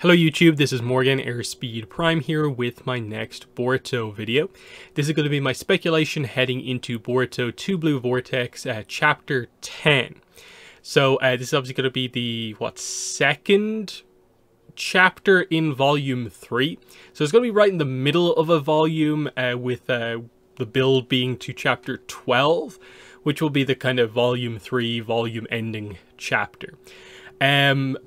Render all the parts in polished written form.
Hello YouTube, this is Morgan Airspeed Prime here with my next Boruto video. This is going to be my speculation heading into Boruto Two Blue Vortex chapter 10. So this is obviously going to be the, second chapter in volume 3. So it's going to be right in the middle of a volume with the build being to chapter 12, which will be the kind of volume 3 volume ending chapter.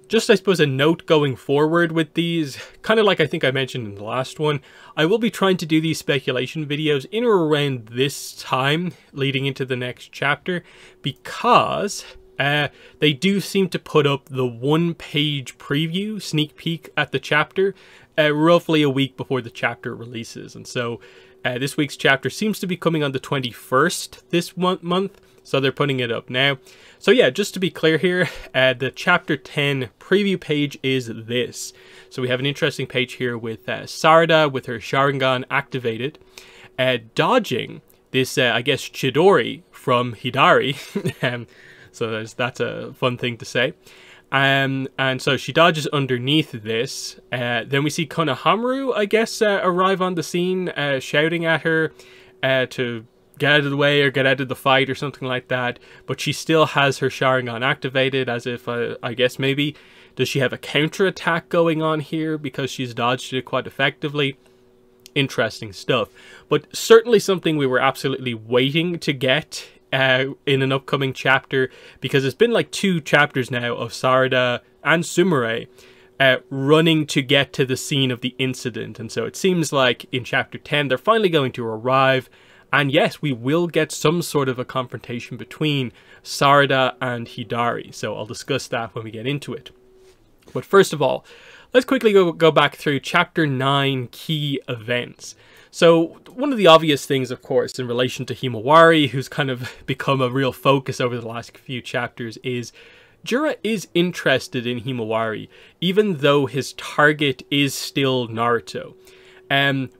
Just I suppose a note going forward with these, kind of like I think I mentioned in the last one, I will be trying to do these speculation videos in or around this time leading into the next chapter, because they do seem to put up the one-page preview, sneak peek at the chapter, roughly a week before the chapter releases. And so this week's chapter seems to be coming on the 21st this month, so they're putting it up now. So yeah, just to be clear here, the chapter 10 preview page is this. So we have an interesting page here with Sarada with her Sharingan activated, dodging this, I guess, Chidori from Hidari. So that's a fun thing to say. And so she dodges underneath this. Then we see Konohamaru, I guess, arrive on the scene, shouting at her to get out of the way or get out of the fight or something like that. But she still has her Sharingan activated, as if, I guess maybe, does she have a counterattack going on here because she's dodged it quite effectively? Interesting stuff. But certainly something we were absolutely waiting to get in an upcoming chapter, because it's been like 2 chapters now of Sarada and Sumire running to get to the scene of the incident. And so it seems like in chapter 10 they're finally going to arrive, and yes, we will get some sort of a confrontation between Sarada and Hidari. So I'll discuss that when we get into it. But first of all, let's quickly go back through chapter 9 key events. So one of the obvious things, of course, in relation to Himawari, who's kind of become a real focus over the last few chapters, is Jura is interested in Himawari, even though his target is still Naruto.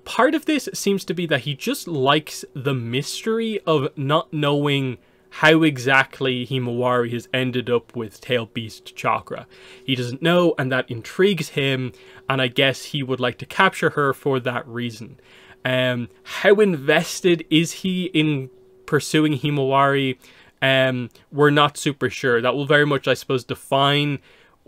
Part of this seems to be that he just likes the mystery of not knowing how exactly Himawari has ended up with Tail Beast Chakra. He doesn't know, and that intrigues him, and I guess he would like to capture her for that reason. How invested is he in pursuing Himawari? We're not super sure. That will very much, I suppose, define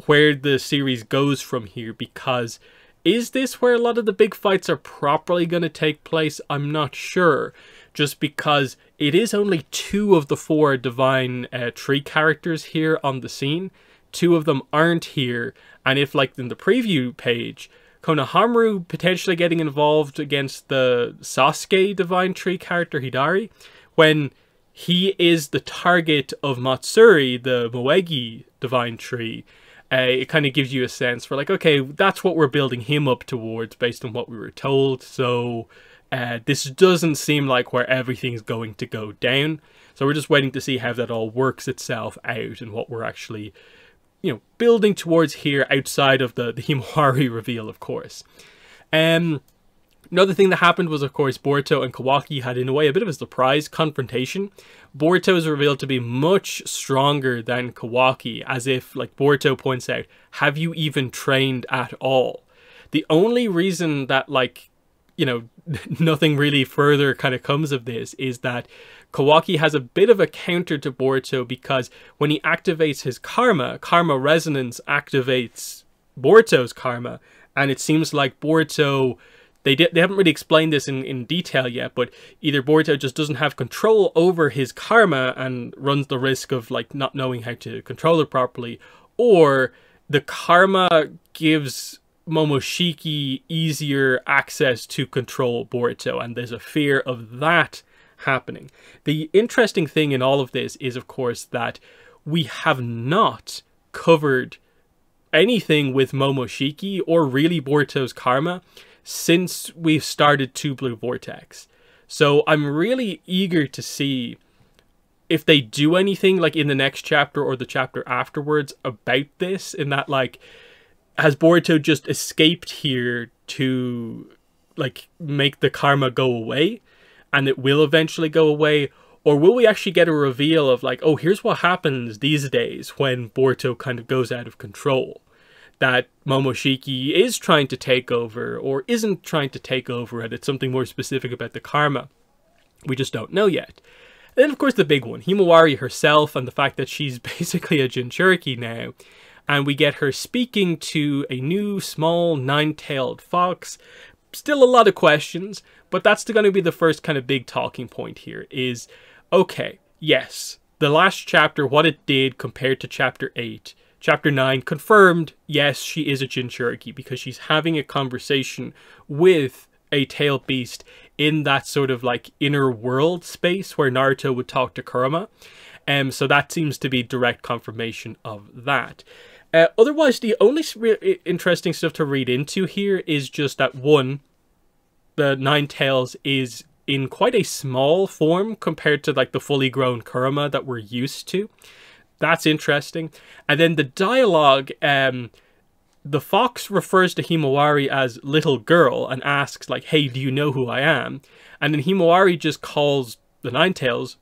where the series goes from here, because is this where a lot of the big fights are properly going to take place? I'm not sure, just because it is only 2 of the 4 Divine Tree characters here on the scene. 2 of them aren't here, and if, like in the preview page, Konohamaru potentially getting involved against the Sasuke Divine Tree character Hidari, when he is the target of Matsuri, the Moegi Divine Tree, it kind of gives you a sense for like, okay, that's what we're building him up towards based on what we were told. So this doesn't seem like where everything's going to go down. So we're just waiting to see how that all works itself out and what we're actually, you know, building towards here outside of the Himawari reveal, of course. Another thing that happened was, of course, Boruto and Kawaki had, in a way, a bit of a surprise confrontation. Boruto is revealed to be much stronger than Kawaki, as if, like Boruto points out, have you even trained at all? The only reason that, like, you know, nothing really further kind of comes of this is that Kawaki has a bit of a counter to Boruto, because when he activates his karma, karma resonance activates Boruto's karma, and it seems like Boruto, they haven't really explained this in detail yet, but either Boruto just doesn't have control over his karma and runs the risk of like not knowing how to control it properly, or the karma gives Momoshiki easier access to control Boruto, and there's a fear of that happening. The interesting thing in all of this is, of course, that we have not covered anything with Momoshiki or really Boruto's karma since we've started Two Blue Vortex. So I'm really eager to see if they do anything like in the next chapter or the chapter afterwards about this, in that, like, has Boruto just escaped here to like make the karma go away, and it will eventually go away? Or will we actually get a reveal of like, oh, here's what happens these days when Boruto kind of goes out of control? that Momoshiki is trying to take over or isn't trying to take over, and it's something more specific about the karma. We just don't know yet. And then, of course, the big one, Himawari herself, and the fact that she's basically a Jinchuriki now. And we get her speaking to a new small nine-tailed fox. Still a lot of questions, but that's going to be the first kind of big talking point here is, okay, yes, the last chapter, what it did compared to chapter 8. Chapter 9 confirmed, yes, she is a Jinchuriki because she's having a conversation with a tail beast in that sort of like inner world space where Naruto would talk to Kurama. So that seems to be direct confirmation of that. Otherwise, the only interesting stuff to read into here is just that, one, the Nine Tails is in quite a small form compared to like the fully grown Kurama that we're used to. That's interesting. And then the dialogue, the fox refers to Himawari as little girl and asks like, hey, do you know who I am? And then Himawari just calls the Nine Tails,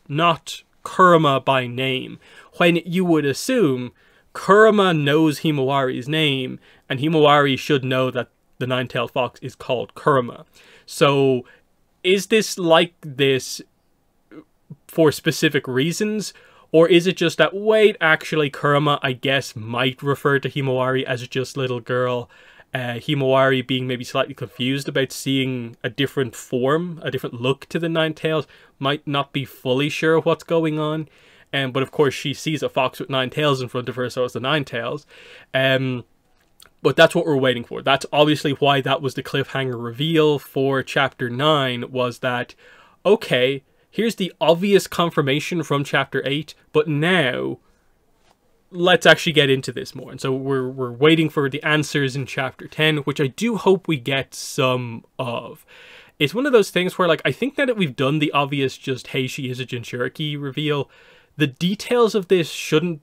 not Kurama by name, when you would assume Kurama knows Himawari's name, and Himawari should know that the nine-tailed fox is called Kurama. So, is this like this for specific reasons? Or is it just that, wait, actually Kurama, I guess, might refer to Himawari as just little girl? Himawari being maybe slightly confused about seeing a different form, a different look to the Nine Tails, might not be fully sure what's going on. But of course she sees a fox with 9 tails in front of her, so it's the 9 tails. But that's what we're waiting for. That's obviously why that was the cliffhanger reveal for chapter 9, was that, okay, here's the obvious confirmation from chapter 8, but now let's actually get into this more. And so we're waiting for the answers in chapter 10, which I do hope we get some of. It's one of those things where, like, I think now that we've done the obvious just, hey, she is a Jinchuriki reveal, the details of this shouldn't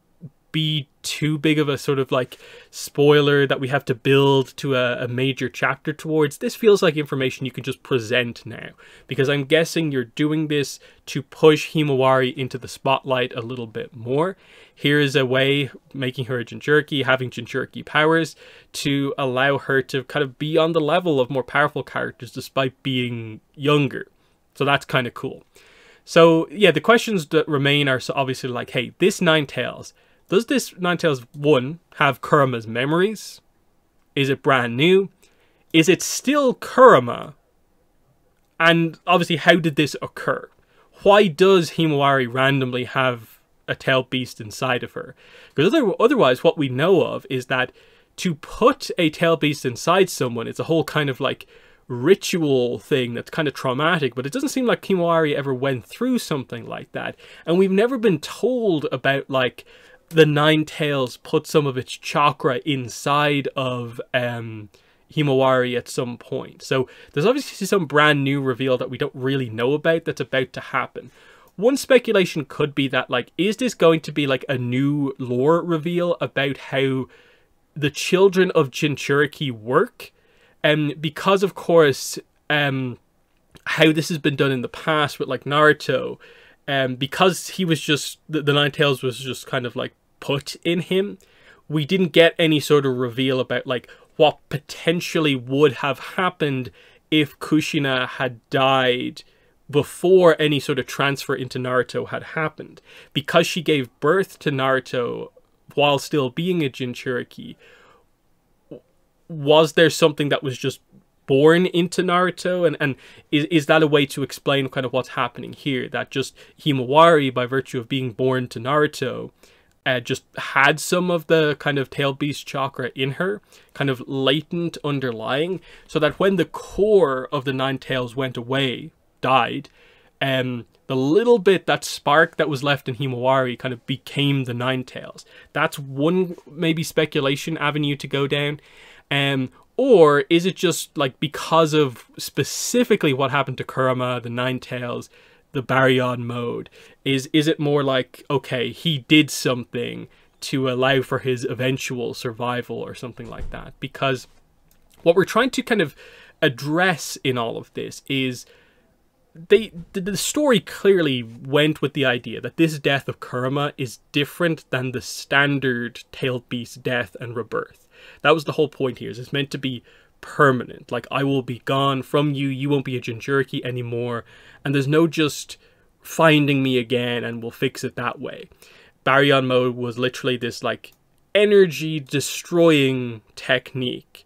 be too big of a sort of like spoiler that we have to build to a major chapter towards. This feels like information you can just present now, because I'm guessing you're doing this to push Himawari into the spotlight a little bit more. Here is a way, making her a Jinchuriki, having Jinchuriki powers, to allow her to kind of be on the level of more powerful characters despite being younger. So that's kind of cool. So yeah, the questions that remain are obviously like, hey, this Nine Tails, does this Nine Tails, one, have Kurama's memories? Is it brand new? Is it still Kurama? And obviously, how did this occur? Why does Himawari randomly have a tail beast inside of her? Because otherwise, what we know of is that to put a tail beast inside someone, it's a whole kind of like ritual thing that's kind of traumatic, but it doesn't seem like Himawari ever went through something like that. And we've never been told about like the Nine Tails put some of its chakra inside of Himawari at some point. So there's obviously some brand new reveal that we don't really know about that's about to happen. One speculation could be that, like, is this going to be like a new lore reveal about how the children of Jinchuriki work? Because of course, how this has been done in the past with like Naruto, because he was just, the Nine Tails was just kind of like put in him, we didn't get any sort of reveal about like what potentially would have happened if Kushina had died before any sort of transfer into Naruto had happened. Because she gave birth to Naruto while still being a Jinchuriki, was there something that was just born into Naruto? And is that a way to explain kind of what's happening here? That just Himawari, by virtue of being born to Naruto, just had some of the kind of tail beast chakra in her, kind of latent underlying, so that when the core of the Nine Tails went away, died, the little bit, that spark that was left in Himawari kind of became the Nine Tails. That's one maybe speculation avenue to go down. Or is it just like because of specifically what happened to Kurama, the Nine Tails, the Baryon mode? Is it more like, okay, he did something to allow for his eventual survival or something like that? Because what we're trying to kind of address in all of this is the story clearly went with the idea that this death of Kurama is different than the standard tailed beast death and rebirth. That was the whole point here. Is it's meant to be permanent. Like, I will be gone from you, you won't be a Jinchuriki anymore, and there's no just finding me again and we'll fix it that way. Baryon mode was literally this like energy destroying technique,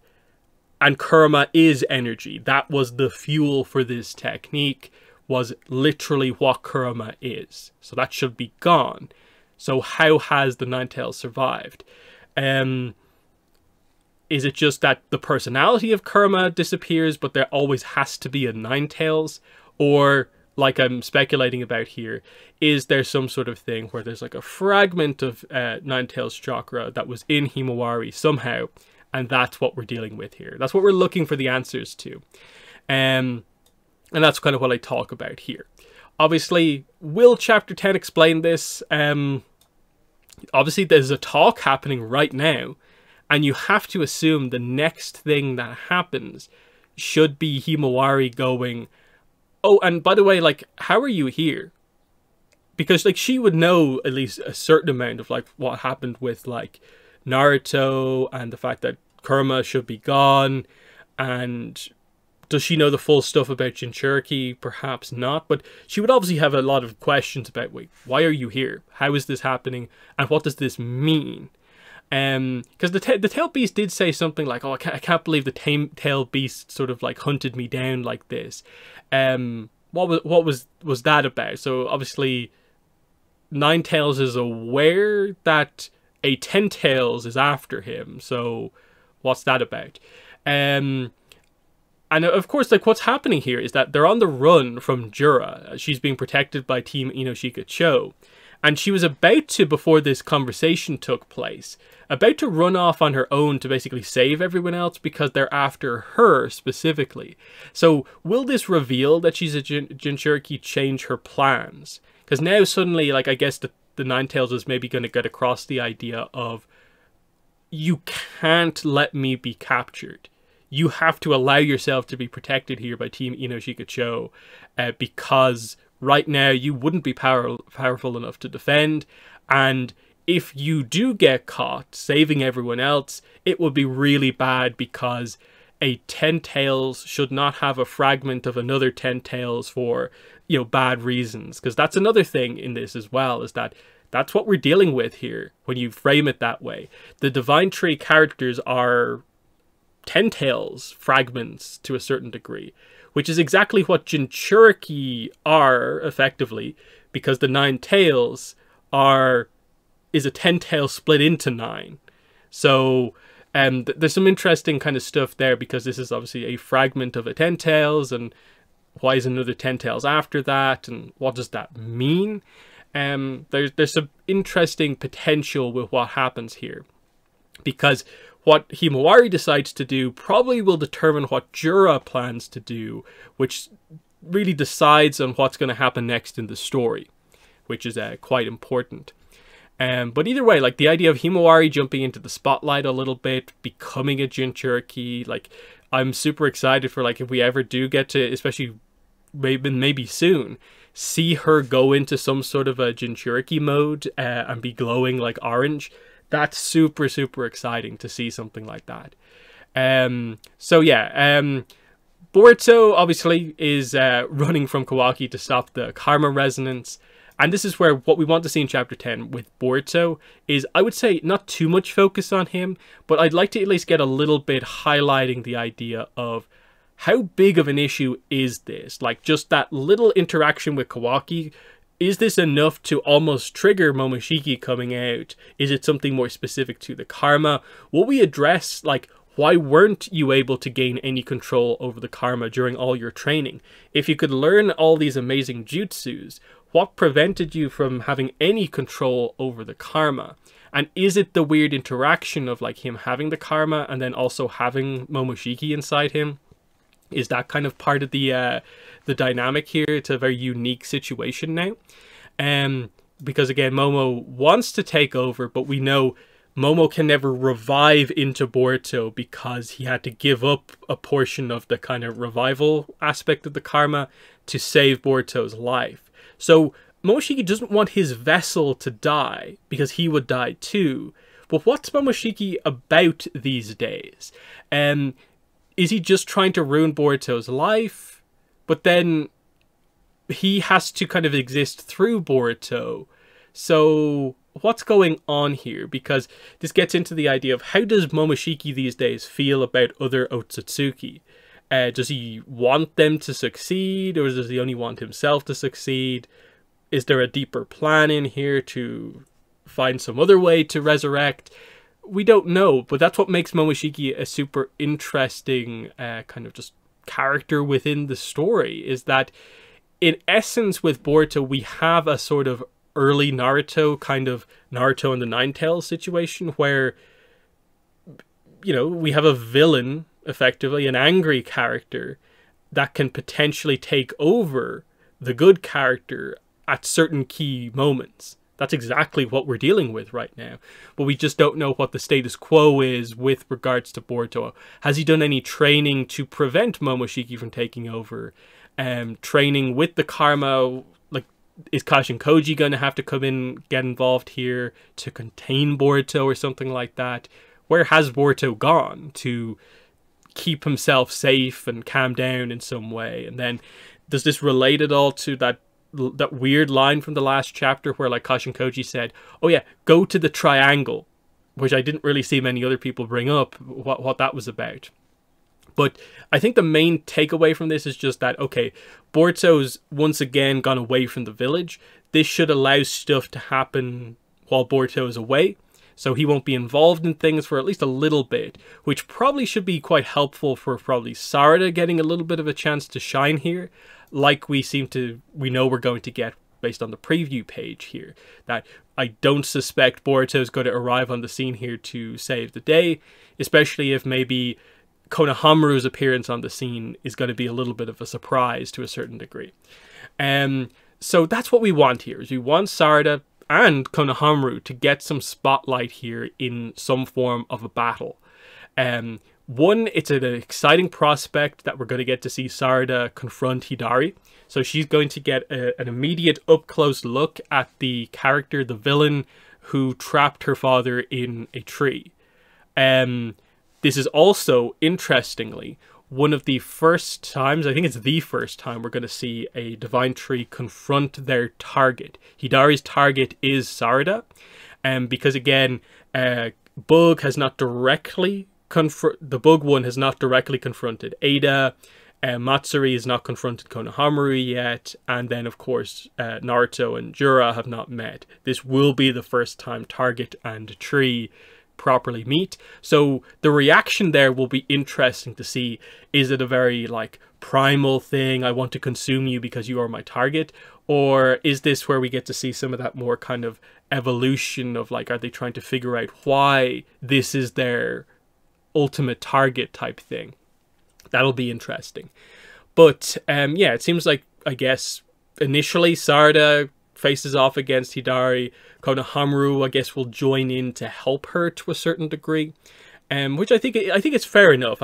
and Kurama is energy. That was the fuel for this technique, was literally what Kurama is. So that should be gone. So how has the Ninetales survived? Is it just that the personality of Kurama disappears, but there always has to be a Ninetales? Or, like I'm speculating about here, is there some sort of thing where there's like a fragment of Ninetales chakra that was in Himawari somehow, and that's what we're dealing with here. That's what we're looking for the answers to. And that's kind of what I talk about here. Obviously, will Chapter 10 explain this? Obviously, there's a talk happening right now, and you have to assume the next thing that happens should be Himawari going, oh, and by the way, like, how are you here? Because, like, she would know at least a certain amount of, like, what happened with, like, Naruto and the fact that Kurama should be gone. And does she know the full stuff about Jinchuriki? Perhaps not. But she would obviously have a lot of questions about, wait, why are you here? How is this happening? And what does this mean? Because the tail beast did say something like, oh, I can't believe the tail beast sort of like hunted me down like this. What was that about? So obviously Ninetales is aware that a Ten-Tails is after him. So what's that about? And of course, like, what's happening here is that they're on the run from Jura. She's being protected by Team Inoshika Cho. And she was about to, before this conversation took place, about to run off on her own to basically save everyone else because they're after her specifically. So will this reveal that she's a Jinchuriki change her plans? Because now suddenly, like, I guess the Ninetales is maybe going to get across the idea of, you can't let me be captured. You have to allow yourself to be protected here by Team Inoshika Cho, because right now you wouldn't be powerful enough to defend, and if you do get caught saving everyone else, it would be really bad, because a Ten-Tails should not have a fragment of another Ten-Tails for, you know, bad reasons. Because that's another thing in this as well, is that that's what we're dealing with here when you frame it that way. The Divine Tree characters are Ten-Tails fragments to a certain degree, which is exactly what Jinchuriki are, effectively, because the Ninetales is a Ten-Tail split into 9. So there's some interesting kind of stuff there, because this is obviously a fragment of a Ten-Tails, and why is another Ten-Tails after that, and what does that mean? There's some interesting potential with what happens here, because what Himawari decides to do probably will determine what Jura plans to do, which really decides on what's going to happen next in the story, which is quite important. But either way, like, the idea of Himawari jumping into the spotlight a little bit, becoming a Jinchuriki, like, I'm super excited for, like, if we ever do get to, especially maybe soon, see her go into some sort of a Jinchuriki mode and be glowing like orange. That's super, super exciting to see something like that. So yeah, Boruto obviously is running from Kawaki to stop the karma resonance. And this is where what we want to see in Chapter 10 with Boruto is, I would say, not too much focus on him, but I'd like to at least get a little bit highlighting the idea of how big of an issue is this? Like, just that little interaction with Kawaki, is this enough to almost trigger Momoshiki coming out? Is it something more specific to the karma? Will we address, like, why weren't you able to gain any control over the karma during all your training? If you could learn all these amazing jutsus, what prevented you from having any control over the karma? And is it the weird interaction of, like, him having the karma and then also having Momoshiki inside him? Is that kind of part of the dynamic here? It's a very unique situation now. Because again, Momo wants to take over, but we know Momo can never revive into Boruto because he had to give up a portion of the kind of revival aspect of the karma to save Boruto's life. So Momoshiki doesn't want his vessel to die because he would die too. But what's Momoshiki about these days? Is he just trying to ruin Boruto's life? But then he has to kind of exist through Boruto. So what's going on here? Because this gets into the idea of how does Momoshiki these days feel about other Otsutsuki? Does he want them to succeed, or does he only want himself to succeed? Is there a deeper plan in here to find some other way to resurrect? We don't know, but that's what makes Momoshiki a super interesting kind of just character within the story, is that in essence with Boruto we have a sort of early Naruto, kind of Naruto and the Nine Tails situation, where, you know, we have a villain, effectively an angry character, that can potentially take over the good character at certain key moments. That's exactly what we're dealing with right now. But we just don't know what the status quo is with regards to Boruto. Has he done any training to prevent Momoshiki from taking over? Training with the karma, like, is Kashin Koji going to have to come in, get involved here to contain Boruto or something like that? Where has Boruto gone to keep himself safe and calm down in some way? And then does this relate at all to that weird line from the last chapter where, like, Kashin Koji said, oh yeah, go to the triangle, which I didn't really see many other people bring up what that was about. But I think the main takeaway from this is just that, okay, Boruto's once again gone away from the village. This should allow stuff to happen while Boruto is away, so he won't be involved in things for at least a little bit, which probably should be quite helpful for probably Sarada getting a little bit of a chance to shine here, like we know we're going to get based on the preview page here. That I don't suspect Boruto is going to arrive on the scene here to save the day, especially if maybe Konohamaru's appearance on the scene is going to be a little bit of a surprise to a certain degree. So that's what we want here, is we want Sarada and Konohamaru to get some spotlight here in some form of a battle. One, it's an exciting prospect that we're going to get to see Sarada confront Hidari. So she's going to get an immediate up-close look at the character, the villain, who trapped her father in a tree. This is also, interestingly, one of the first times, I think it's the first time, we're going to see a Divine Tree confront their target. Hidari's target is Sarada, because again, Bug has not directly the Bug one has not directly confronted Ada, Matsuri has not confronted Konohamaru yet, and then of course Naruto and Jura have not met. This will be the first time Target and Tree properly meet, so the reaction there will be interesting to see. Is it a very like primal thing, I want to consume you because you are my target, or is this where we get to see some of that more kind of evolution of like, are they trying to figure out why this is their ultimate target type thing? That'll be interesting. But yeah, it seems like, I guess initially Sarada faces off against Hidari. Konohamaru, I guess, will join in to help her to a certain degree, which I think it's fair enough.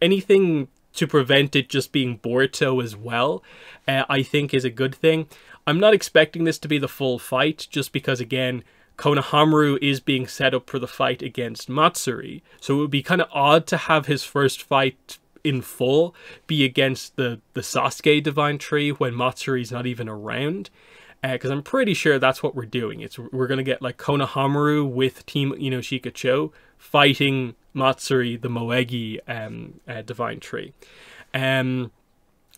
Anything to prevent it just being Boruto as well, I think is a good thing. I'm not expecting this to be the full fight, just because again, Konohamaru is being set up for the fight against Matsuri, so it would be kind of odd to have his first fight in full be against the Sasuke Divine Tree when Matsuri's not even around. Because I'm pretty sure that's what we're doing. We're going to get like Konohamaru with Team Inoshika Cho fighting Matsuri, the Moegi Divine Tree.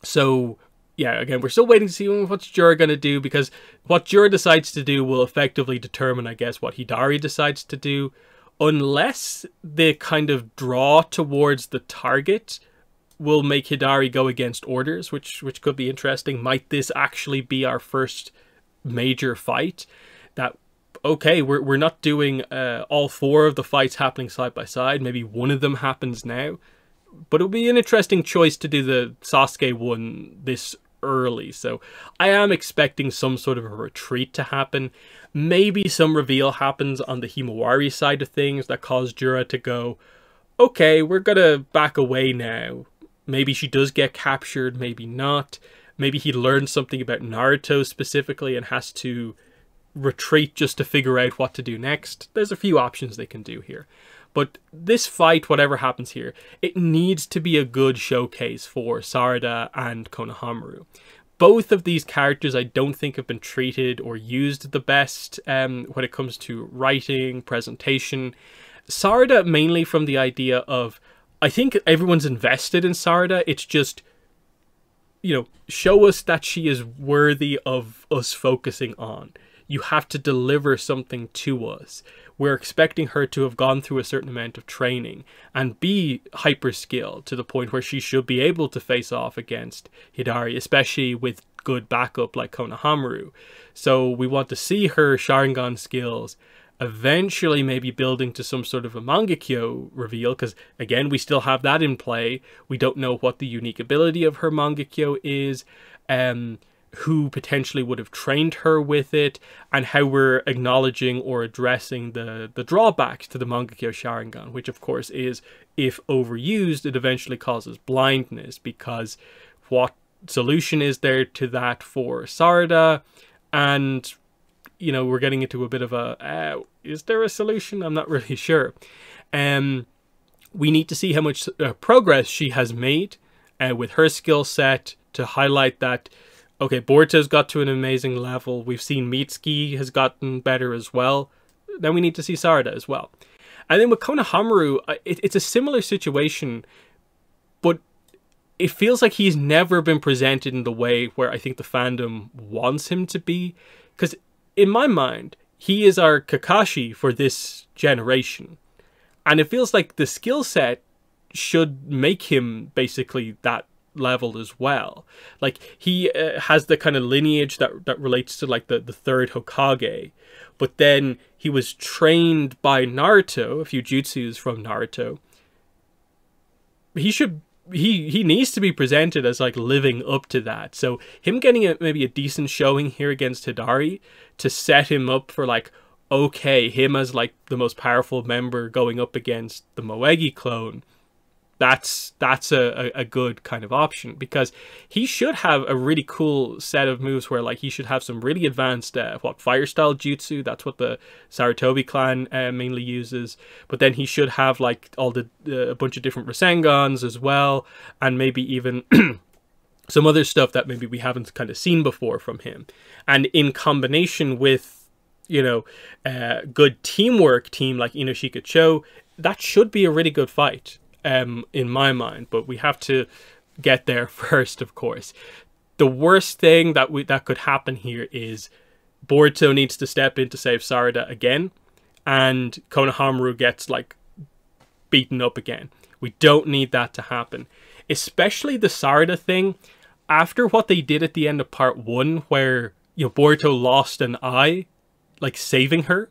So yeah, again, we're still waiting to see what's Jura going to do, because what Jura decides to do will effectively determine, I guess, what Hidari decides to do, unless the kind of draw towards the target will make Hidari go against orders, which could be interesting. Might this actually be our first major fight? That, okay, we're not doing all four of the fights happening side by side. Maybe one of them happens now. But it'll be an interesting choice to do the Sasuke one this early. So I am expecting some sort of a retreat to happen. Maybe some reveal happens on the Himawari side of things that cause Jura to go, okay, we're gonna back away now. Maybe she does get captured, maybe not. Maybe he learns something about Naruto specifically and has to retreat just to figure out what to do next. There's a few options they can do here. But this fight, whatever happens here, it needs to be a good showcase for Sarada and Konohamaru. Both of these characters I don't think have been treated or used the best when it comes to writing, presentation. Sarada mainly from the idea of, I think everyone's invested in Sarada. It's just, you know, show us that she is worthy of us focusing on. You have to deliver something to us. We're expecting her to have gone through a certain amount of training and be hyper skilled to the point where she should be able to face off against Hidari, especially with good backup like Konohamaru. So we want to see her Sharingan skills eventually maybe building to some sort of a Mangekyo reveal, because again, we still have that in play. We don't know what the unique ability of her Mangekyo is, who potentially would have trained her with it, and how we're acknowledging or addressing the drawbacks to the Mangekyo Sharingan, which of course is, if overused, it eventually causes blindness, because what solution is there to that for Sarada? And, you know, we're getting into a bit of a, is there a solution? I'm not really sure. We need to see how much progress she has made with her skill set to highlight that, okay, Boruto's got to an amazing level. We've seen Mitsuki has gotten better as well. Then we need to see Sarada as well. And then with Konohamaru, it's a similar situation, but it feels like he's never been presented in the way where I think the fandom wants him to be. Because in my mind, he is our Kakashi for this generation. And it feels like the skill set should make him basically that level as well. Like, he has the kind of lineage that relates to like the third Hokage. But then he was trained by Naruto, a few jutsus from Naruto. He needs to be presented as like living up to that. So him getting maybe a decent showing here against Hidari to set him up for like, okay, him as like the most powerful member going up against the Moegi clone, that's a good kind of option, because he should have a really cool set of moves where like he should have some really advanced fire style jutsu. That's what the Sarutobi clan mainly uses. But then he should have like all a bunch of different Rasengans as well, and maybe even some other stuff that maybe we haven't kind of seen before from him. And in combination with, you know, good teamwork team like Inoshika Cho, that should be a really good fight. In my mind, but we have to get there first, of course. The worst thing that could happen here is Boruto needs to step in to save Sarada again, and Konohamaru gets like beaten up again. We don't need that to happen, especially the Sarada thing. After what they did at the end of part 1, where, you know, Boruto lost an eye, like saving her,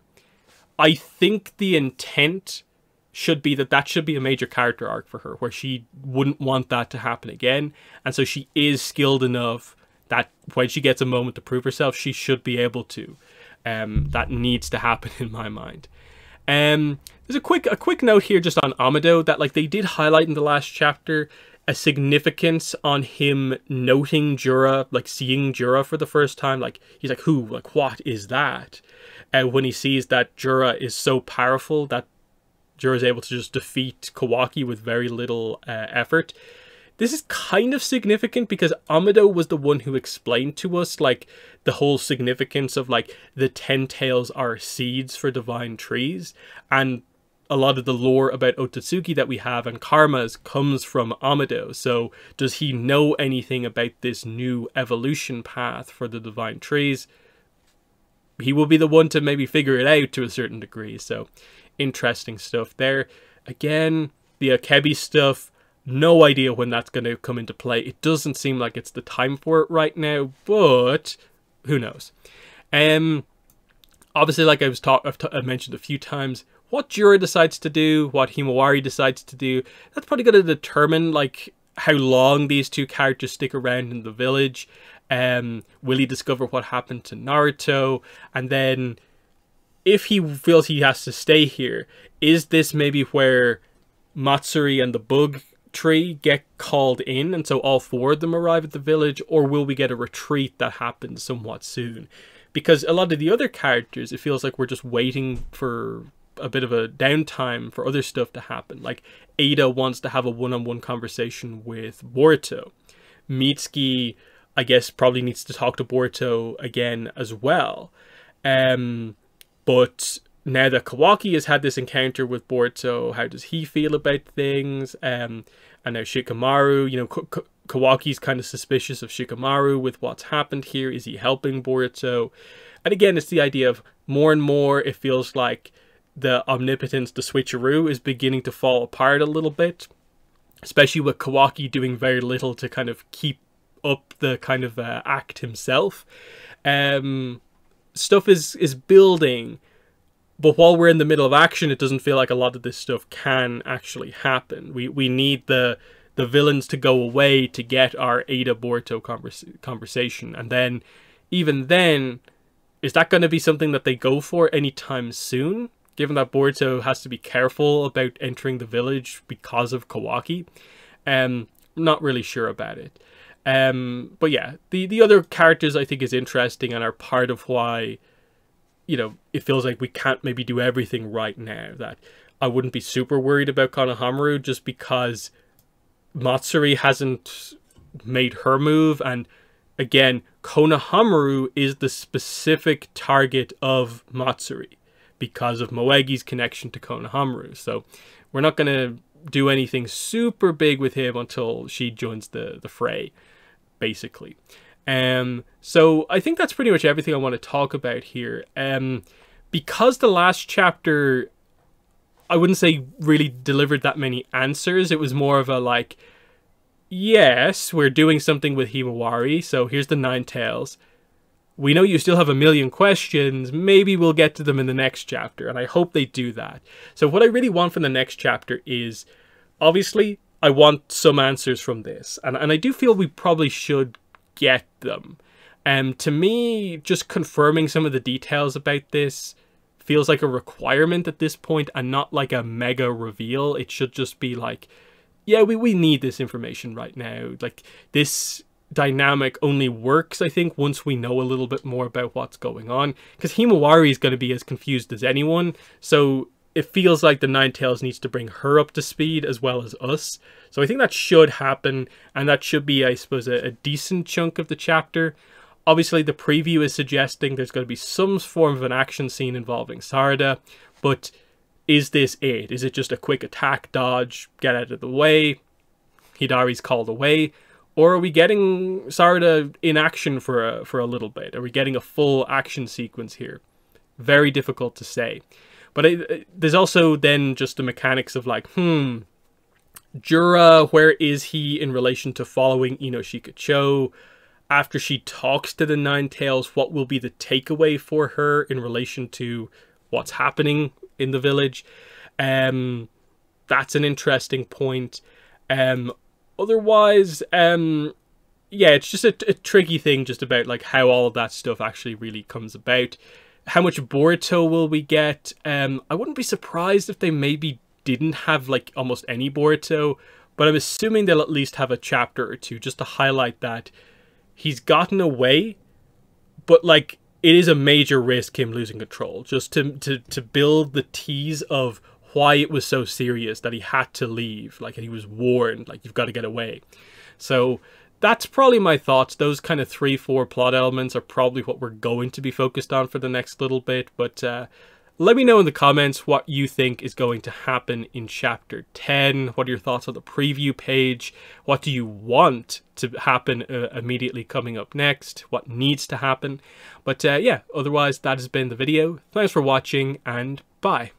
I think the intent should be that should be a major character arc for her, where she wouldn't want that to happen again. And so she is skilled enough that when she gets a moment to prove herself, she should be able to. That needs to happen in my mind. There's a quick note here just on Amado, that like they did highlight in the last chapter a significance on him noting Jura, like seeing Jura for the first time. Like, he's like, who? Like, what is that? When he sees that Jura is so powerful that Jura is able to just defeat Kawaki with very little effort. This is kind of significant because Amado was the one who explained to us like the whole significance of like the 10 tails are seeds for divine trees, and a lot of the lore about Otsutsuki that we have and karmas comes from Amado. So does he know anything about this new evolution path for the divine trees? He will be the one to maybe figure it out to a certain degree. So interesting stuff there. Again, the Akebi stuff, no idea when that's going to come into play. It doesn't seem like it's the time for it right now, but who knows. Obviously, like I've mentioned a few times, what Jura decides to do, what Himawari decides to do, that's probably going to determine like how long these two characters stick around in the village. Will he discover what happened to Naruto? And then if he feels he has to stay here, is this maybe where Matsuri and the bug tree get called in, and so all four of them arrive at the village? Or will we get a retreat that happens somewhat soon? Because a lot of the other characters, it feels like we're just waiting for a bit of a downtime for other stuff to happen. Like Ada wants to have a one-on-one conversation with Boruto. Mitsuki, I guess, probably needs to talk to Boruto again as well. But now that Kawaki has had this encounter with Boruto, how does he feel about things? And now Shikamaru, you know, Kawaki's kind of suspicious of Shikamaru with what's happened here. Is he helping Boruto? And again, it's the idea of more and more, it feels like the omnipotence, the switcheroo, is beginning to fall apart a little bit. Especially with Kawaki doing very little to kind of keep up the kind of act himself. Stuff is building, but while we're in the middle of action, it doesn't feel like a lot of this stuff can actually happen. We need the villains to go away to get our Ada Boruto conversation, and then even then, is that going to be something that they go for anytime soon? Given that Boruto has to be careful about entering the village because of Kawaki, not really sure about it. But yeah, the other characters I think is interesting and are part of why, you know, it feels like we can't maybe do everything right now. That I wouldn't be super worried about Konohamaru just because Matsuri hasn't made her move, and again, Konohamaru is the specific target of Matsuri because of Moegi's connection to Konohamaru. So we're not going to do anything super big with him until she joins the fray, basically. So I think that's pretty much everything I want to talk about here. Because the last chapter, I wouldn't say really delivered that many answers. It was more of a like, yes, we're doing something with Himawari, so here's the 9 tails. We know you still have a million questions. Maybe we'll get to them in the next chapter, and I hope they do that. So what I really want from the next chapter is, obviously, I want some answers from this, and I do feel we probably should get them. To me, just confirming some of the details about this feels like a requirement at this point, and not like a mega reveal. It should just be like, yeah, we need this information right now. Like, this dynamic only works, I think, once we know a little bit more about what's going on, because Himawari is going to be as confused as anyone, so it feels like the 9 tails needs to bring her up to speed as well as us. So I think that should happen, and that should be, I suppose, a decent chunk of the chapter. Obviously, the preview is suggesting there's going to be some form of an action scene involving Sarada, but is this it? Is it just a quick attack, dodge, get out of the way, Hidari's called away? Or are we getting Sarada in action for a little bit? Are we getting a full action sequence here? Very difficult to say. But there's also then just the mechanics of like, Jura, where is he in relation to following Inoshika-cho? After she talks to the 9 tails, what will be the takeaway for her in relation to what's happening in the village? That's an interesting point. Otherwise, yeah, it's just a tricky thing just about like how all of that stuff actually really comes about. How much Boruto will we get? I wouldn't be surprised if they maybe didn't have like almost any Boruto, but I'm assuming they'll at least have a chapter or two just to highlight that he's gotten away, but like it is a major risk him losing control, just to build the tease of why it was so serious that he had to leave, like, and he was warned, like, you've got to get away. So that's probably my thoughts. Those kind of 3-4 plot elements are probably what we're going to be focused on for the next little bit, but let me know in the comments what you think is going to happen in chapter 10. What are your thoughts on the preview page? What do you want to happen immediately coming up next? What needs to happen? But yeah, otherwise that has been the video. Thanks for watching, and bye.